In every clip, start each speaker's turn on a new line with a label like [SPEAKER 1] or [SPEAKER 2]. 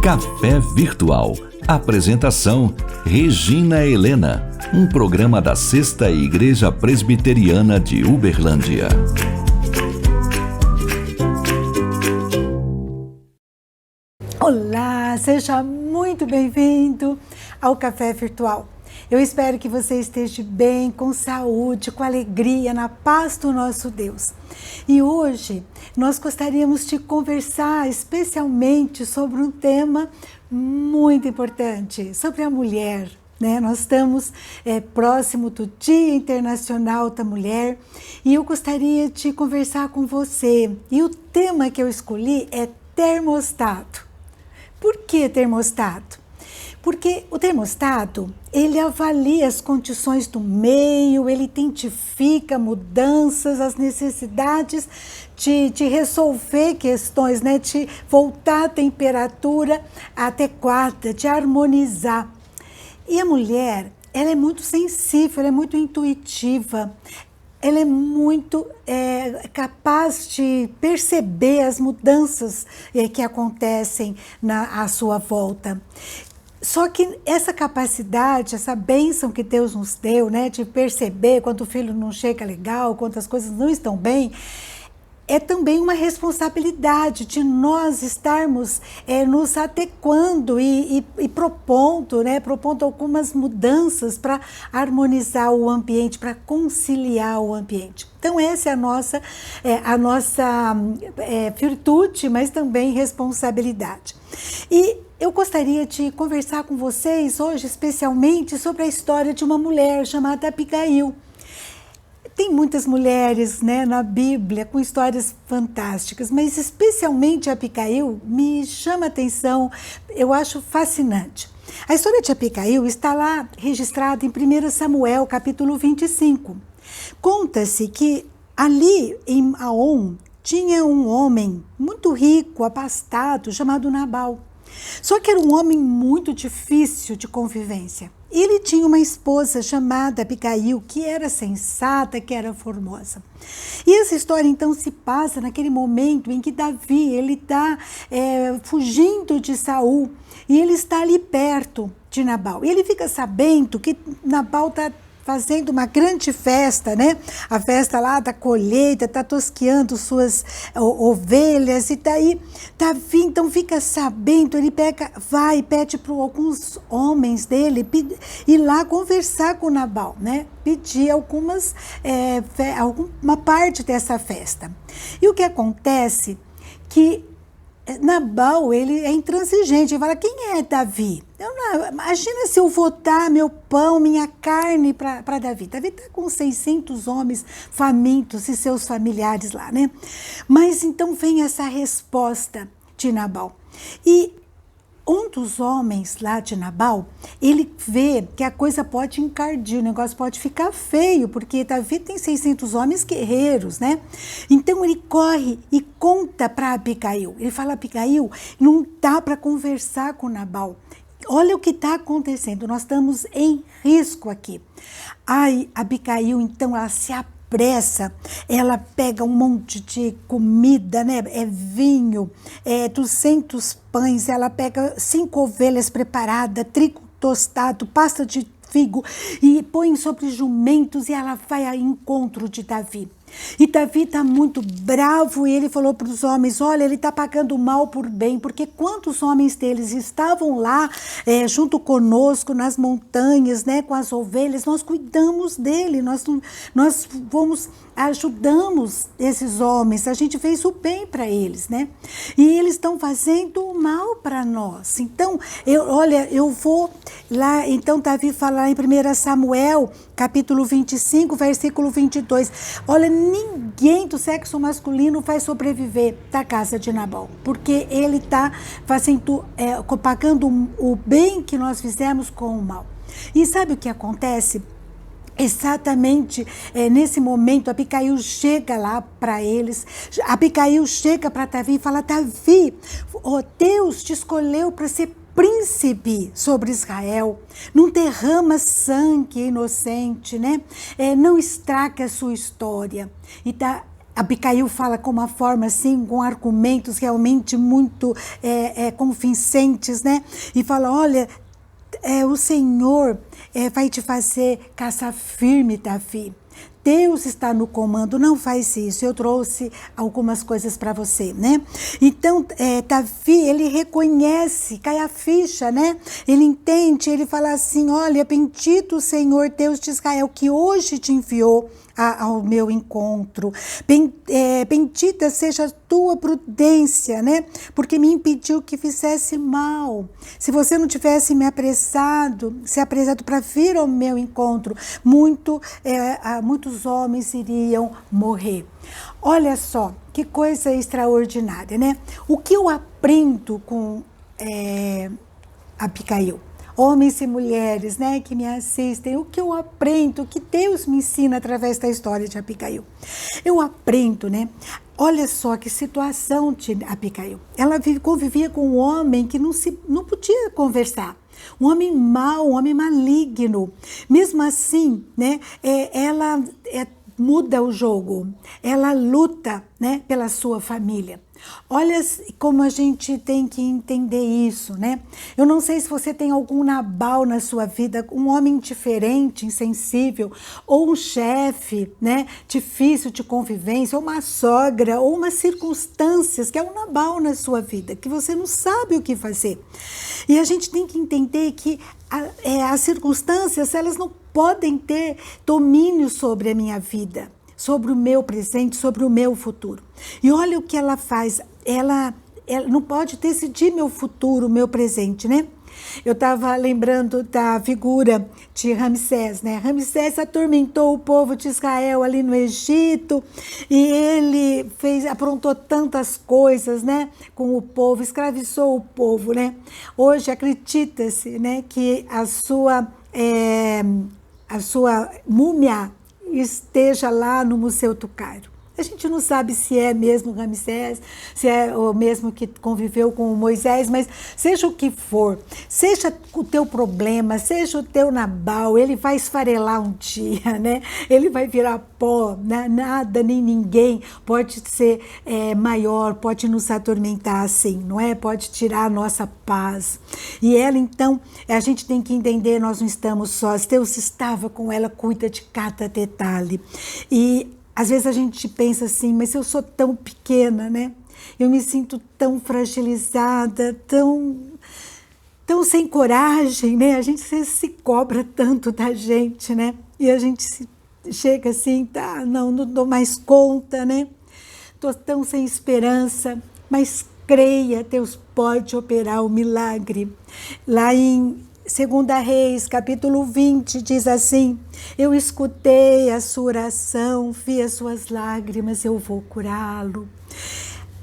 [SPEAKER 1] Café Virtual. Apresentação: Regina Helena. Um programa da Sexta Igreja Presbiteriana de Uberlândia.
[SPEAKER 2] Olá, seja muito bem-vindo ao Café Virtual. Eu espero que você esteja bem, com saúde, com alegria, na paz do nosso Deus. E hoje nós gostaríamos de conversar especialmente sobre um tema muito importante, sobre a mulher. Nós estamos próximo do Dia Internacional da Mulher e eu gostaria de conversar com você. E o tema que eu escolhi é termostato. Por que termostato? Porque o termostato, ele avalia as condições do meio, ele identifica mudanças, as necessidades de resolver questões, de voltar à temperatura adequada, de harmonizar. E a mulher, ela é muito sensível, ela é muito intuitiva, ela é muito capaz de perceber as mudanças que acontecem à sua volta. Só que essa capacidade, essa bênção que Deus nos deu, de perceber quando o filho não chega legal, quando as coisas não estão bem, é também uma responsabilidade de nós estarmos nos adequando e propondo algumas mudanças para harmonizar o ambiente, para conciliar o ambiente. Então essa é a nossa virtude, mas também responsabilidade. E eu gostaria de conversar com vocês hoje especialmente sobre a história de uma mulher chamada Abigail. Tem muitas mulheres na Bíblia com histórias fantásticas, mas especialmente Abigail me chama a atenção, eu acho fascinante. A história de Abigail está lá registrada em 1 Samuel, capítulo 25. Conta-se que ali em Aon tinha um homem muito rico, abastado, chamado Nabal. Só que era um homem muito difícil de convivência. Ele tinha uma esposa chamada Abigail, que era sensata, que era formosa. E essa história então se passa naquele momento em que Davi ele está fugindo de Saul e ele está ali perto de Nabal. E ele fica sabendo que Nabal está fazendo uma grande festa, a festa lá da colheita, está tosqueando suas ovelhas, e daí Davi então fica sabendo, ele vai e pede para alguns homens dele ir lá conversar com Nabal, pedir alguma parte dessa festa. E o que acontece que Nabal, ele é intransigente, ele fala: quem é Davi? Imagina se eu vou dar meu pão, minha carne para Davi. Davi está com 600 homens famintos e seus familiares lá, Mas então vem essa resposta de Nabal. E um dos homens lá de Nabal, ele vê que a coisa pode encardir, o negócio pode ficar feio, porque Davi tem 600 homens guerreiros, Então ele corre e conta para Abigail. Ele fala: Abigail, não dá para conversar com Nabal. Olha o que está acontecendo, nós estamos em risco aqui. Abigail, então, ela se apressa, ela pega um monte de comida, vinho, 200 pães, ela pega 5 ovelhas preparadas, trigo tostado, pasta de figo, e põe sobre jumentos, e ela vai ao encontro de Davi. E Davi está muito bravo e ele falou para os homens: olha, ele está pagando mal por bem, porque quantos homens deles estavam lá junto conosco nas montanhas, com as ovelhas, nós cuidamos dele, nós ajudamos esses homens, a gente fez o bem para eles, E eles estão fazendo o mal para nós. Então, eu vou lá, então Davi fala lá em 1 Samuel, capítulo 25, versículo 22, olha, ninguém do sexo masculino vai sobreviver da casa de Nabal, porque ele está pagando o bem que nós fizemos com o mal. E sabe o que acontece? Exatamente nesse momento, Abigail chega lá para eles, Abigail chega para Davi e fala: Davi, Deus te escolheu para ser príncipe sobre Israel, não derrama sangue inocente, né? Não estraga a sua história. E Abicail fala com uma forma assim, com argumentos realmente muito convincentes, né? E fala, olha, o Senhor vai te fazer caça firme, Davi. Deus está no comando, não faz isso. Eu trouxe algumas coisas para você, né? Então, Davi, ele reconhece, cai a ficha, né? Ele entende, ele fala assim, olha, bendito o Senhor Deus de Israel, que hoje te enviou ao meu encontro. Bendita seja a tua prudência, né? Porque me impediu que fizesse mal. Se você não tivesse se apressado para vir ao meu encontro, muitos homens iriam morrer. Olha só, que coisa extraordinária, né? O que eu aprendo com Abicail? Homens e mulheres, né, que me assistem, o que eu aprendo, o que Deus me ensina através da história de Abicail? Eu aprendo, né? Olha só que situação de Abicail. Ela convivia com um homem que não podia conversar. Um homem mau, um homem maligno. Mesmo assim, né, ela muda o jogo. Ela luta, né, pela sua família. Olha como a gente tem que entender isso, né? Eu não sei se você tem algum Nabal na sua vida, um homem indiferente, insensível, ou um chefe, né, difícil de convivência, ou uma sogra, ou umas circunstâncias que é um Nabal na sua vida, que você não sabe o que fazer. E a gente tem que entender que as circunstâncias, elas não podem ter domínio sobre a minha vida, sobre o meu presente, sobre o meu futuro. E olha o que ela faz, ela não pode decidir meu futuro, meu presente, né? Eu estava lembrando da figura de Ramsés, né? Ramsés atormentou o povo de Israel ali no Egito e ele aprontou tantas coisas, né? Com o povo, escravizou o povo, né? Hoje acredita-se, né, que a sua múmia esteja lá no Museu do Cairo. A gente não sabe se é mesmo Ramsés, se é o mesmo que conviveu com Moisés, mas seja o que for, seja o teu problema, seja o teu Nabal, ele vai esfarelar um dia, né? Ele vai virar pó, né? Nada nem ninguém pode ser maior, pode nos atormentar assim, não é? Pode tirar a nossa paz. E ela, então, a gente tem que entender, nós não estamos sós, Deus estava com ela, cuida de cada detalhe. E às vezes a gente pensa assim, mas eu sou tão pequena, né? Eu me sinto tão fragilizada, tão sem coragem, né? A gente se cobra tanto da gente, né? E a gente chega assim, tá, não dou mais conta, né? Tô tão sem esperança, mas creia, Deus pode operar o milagre. Lá em 2 Reis, capítulo 20, diz assim, eu escutei a sua oração, vi as suas lágrimas, eu vou curá-lo.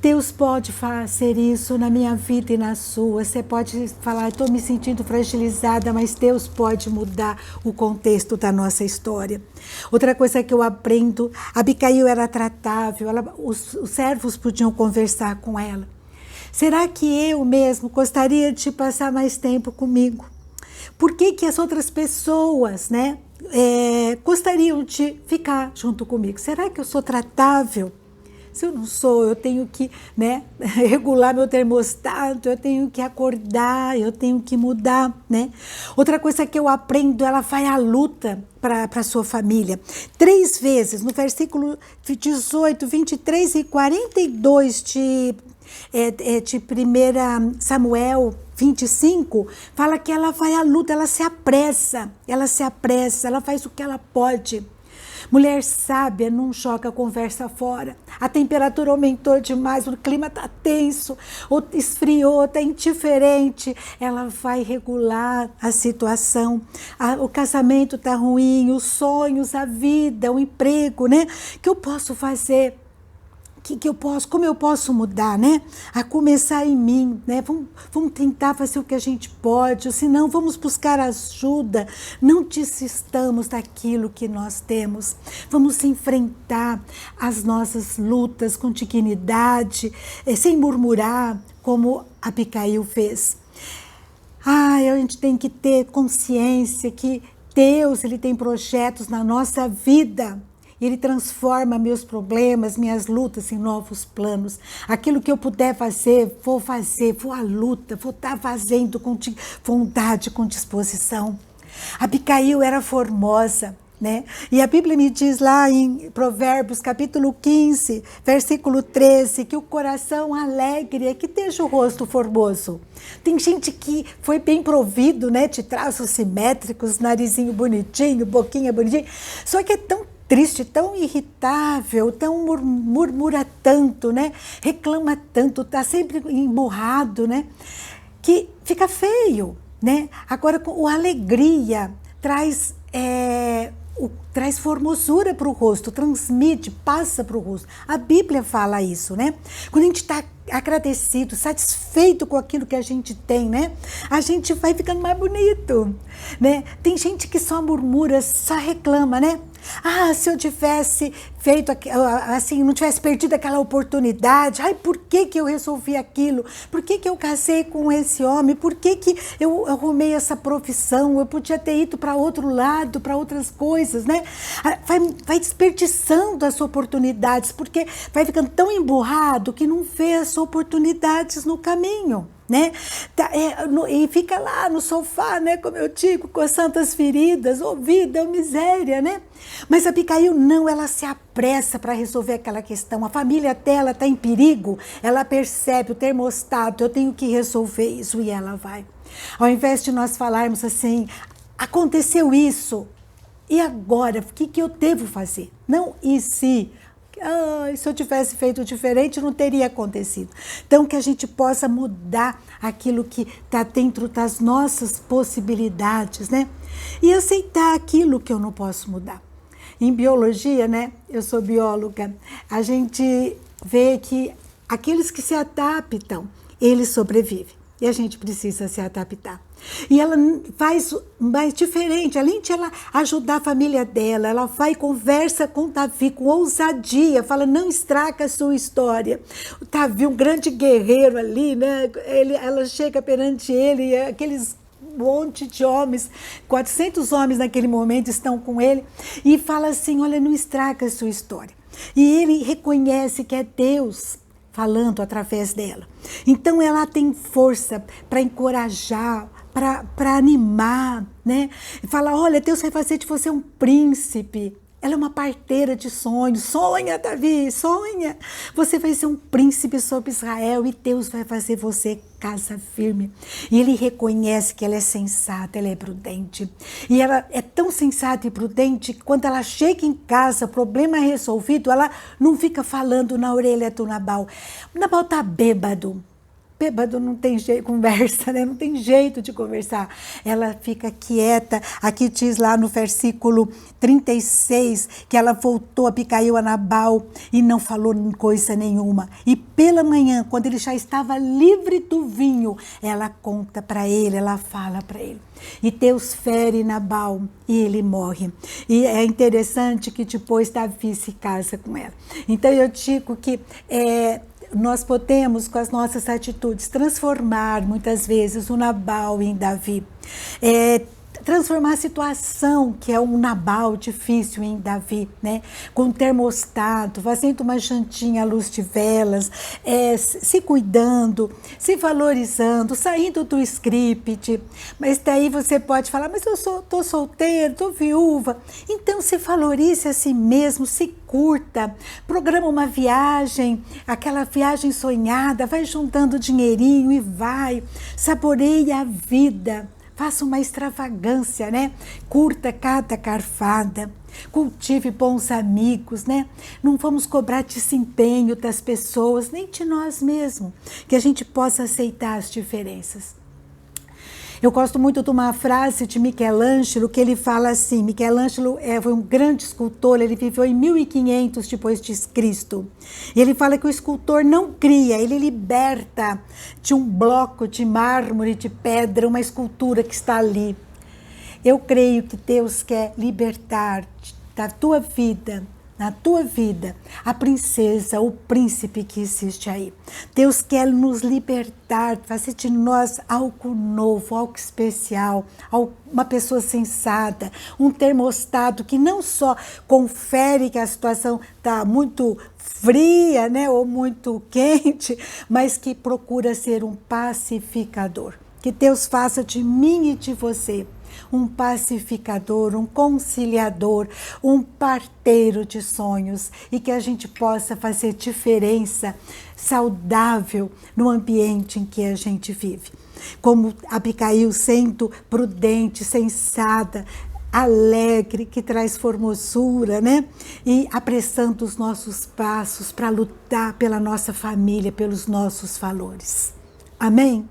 [SPEAKER 2] Deus pode fazer isso na minha vida e na sua. Você pode falar, estou me sentindo fragilizada, mas Deus pode mudar o contexto da nossa história. Outra coisa que eu aprendo, Abicail era tratável, os servos podiam conversar com ela. Será que eu mesmo gostaria de passar mais tempo comigo? Por que as outras pessoas, né, gostariam de ficar junto comigo? Será que eu sou tratável? Se eu não sou, eu tenho que, né, regular meu termostato, eu tenho que acordar, eu tenho que mudar, né? Outra coisa que eu aprendo, ela vai à luta para a sua família. 3 vezes, no versículo 18, 23 e 42 de 1 Samuel 25, fala que ela vai à luta, ela se apressa, ela faz o que ela pode. Mulher sábia não joga a conversa fora. A temperatura aumentou demais, o clima está tenso, ou esfriou, está indiferente. Ela vai regular a situação. O casamento está ruim, os sonhos, a vida, o emprego, né? O que eu posso fazer? Como eu posso mudar, né? A começar em mim, né? Vamos tentar fazer o que a gente pode, ou senão vamos buscar ajuda. Não desistamos daquilo que nós temos. Vamos enfrentar as nossas lutas com dignidade, sem murmurar, como Abicail fez. A gente tem que ter consciência que Deus, Ele tem projetos na nossa vida. Ele transforma meus problemas, minhas lutas em novos planos. Aquilo que eu puder fazer, vou à luta, vou estar fazendo com vontade, com disposição. Abigail era formosa, né? E a Bíblia me diz lá em Provérbios, capítulo 15, versículo 13, que o coração alegre é que deixa o rosto formoso. Tem gente que foi bem provido, né? De traços simétricos, narizinho bonitinho, boquinha bonitinha, só que é tão triste, tão irritável, tão murmura tanto, né? Reclama tanto, tá sempre emburrado, né? Que fica feio, né? Agora, a alegria traz formosura para o rosto, transmite, passa para o rosto. A Bíblia fala isso, né? Quando a gente está agradecido, satisfeito com aquilo que a gente tem, né? A gente vai ficando mais bonito, né? Tem gente que só murmura, só reclama, né? Se eu tivesse feito assim, não tivesse perdido aquela oportunidade, por que eu resolvi aquilo? Por que eu casei com esse homem? Por que eu arrumei essa profissão? Eu podia ter ido para outro lado, para outras coisas, né? Vai desperdiçando as oportunidades, porque vai ficando tão emburrado que não vê as oportunidades no caminho, né? E fica lá no sofá, né? Como eu digo, com as santas feridas, vida, miséria, né? Mas a Abigail não, ela se apressa para resolver aquela questão. A família dela está em perigo, ela percebe o termostato, eu tenho que resolver isso, e ela vai. Ao invés de nós falarmos assim, aconteceu isso, e agora, o que eu devo fazer? Não, e se eu tivesse feito diferente, não teria acontecido. Então, que a gente possa mudar aquilo que está dentro das nossas possibilidades, né? E aceitar aquilo que eu não posso mudar. Em biologia, né? Eu sou bióloga, a gente vê que aqueles que se adaptam, eles sobrevivem. E a gente precisa se adaptar. E ela faz mais diferente, além de ela ajudar a família dela, ela vai e conversa com Davi com ousadia, fala, não estraga a sua história. O Davi, um grande guerreiro ali, né? Ela chega perante ele, aqueles monte de homens, 400 homens naquele momento estão com ele, e fala assim, olha, não estraga a sua história. E ele reconhece que é Deus falando através dela. Então ela tem força para encorajar, para animar, né? Fala, olha, Deus vai fazer de você um príncipe. Ela é uma parteira de sonhos. Sonha, Davi, sonha. Você vai ser um príncipe sobre Israel e Deus vai fazer você casa firme. E ele reconhece que ela é sensata, ela é prudente. E ela é tão sensata e prudente que quando ela chega em casa, problema resolvido, ela não fica falando na orelha do Nabal. O Nabal está bêbado. Bêbado não tem jeito, conversa, né? Não tem jeito de conversar. Ela fica quieta. Aqui diz lá no versículo 36 que ela voltou, Abigail a Nabal e não falou coisa nenhuma. E pela manhã, quando ele já estava livre do vinho, ela conta para ele, ela fala para ele. E Deus fere Nabal e ele morre. E é interessante que depois Davi se casa com ela. Então eu digo que nós podemos, com as nossas atitudes, transformar muitas vezes o Nabal em Davi. Transformar a situação, que é um Nabal difícil, em Davi, né? Com termostato, fazendo uma jantinha à luz de velas, se cuidando, se valorizando, saindo do script. Mas daí você pode falar, mas eu estou solteiro, estou viúva. Então se valorize a si mesmo, se curta, programa uma viagem, aquela viagem sonhada, vai juntando dinheirinho e vai, saboreia a vida. Faça uma extravagância, né? Curta cada garfada, cultive bons amigos, né? Não vamos cobrar desempenho das pessoas, nem de nós mesmos, que a gente possa aceitar as diferenças. Eu gosto muito de uma frase de Michelangelo, que ele fala assim, Michelangelo foi um grande escultor, ele viveu em 1500 depois de Cristo. E ele fala que o escultor não cria, ele liberta de um bloco de mármore, de pedra, uma escultura que está ali. Eu creio que Deus quer libertar da tua vida na tua vida a princesa, o príncipe que existe aí. Deus quer nos libertar, fazer de nós algo novo, algo especial, uma pessoa sensata, um termostato que não só confere que a situação está muito fria, né, ou muito quente, mas que procura ser um pacificador. Que Deus faça de mim e de você um pacificador, um conciliador, um parteiro de sonhos, e que a gente possa fazer diferença saudável no ambiente em que a gente vive. Como Abigail, sendo prudente, sensata, alegre, que traz formosura, né? E apressando os nossos passos para lutar pela nossa família, pelos nossos valores. Amém?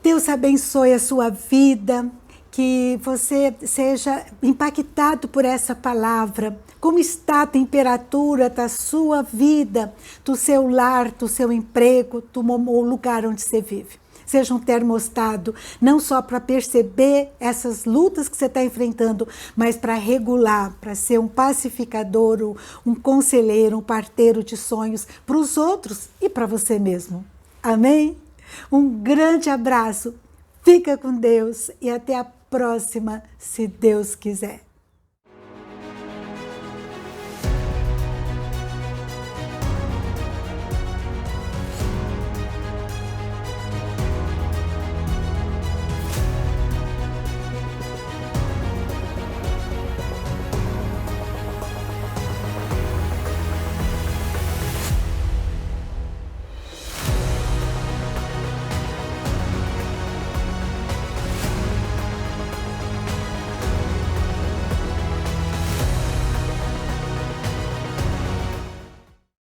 [SPEAKER 2] Deus abençoe a sua vida, que você seja impactado por essa palavra. Como está a temperatura da sua vida, do seu lar, do seu emprego, do lugar onde você vive. Seja um termostato, não só para perceber essas lutas que você está enfrentando, mas para regular, para ser um pacificador, um conselheiro, um parteiro de sonhos para os outros e para você mesmo. Amém? Um grande abraço, fica com Deus e até a próxima, se Deus quiser.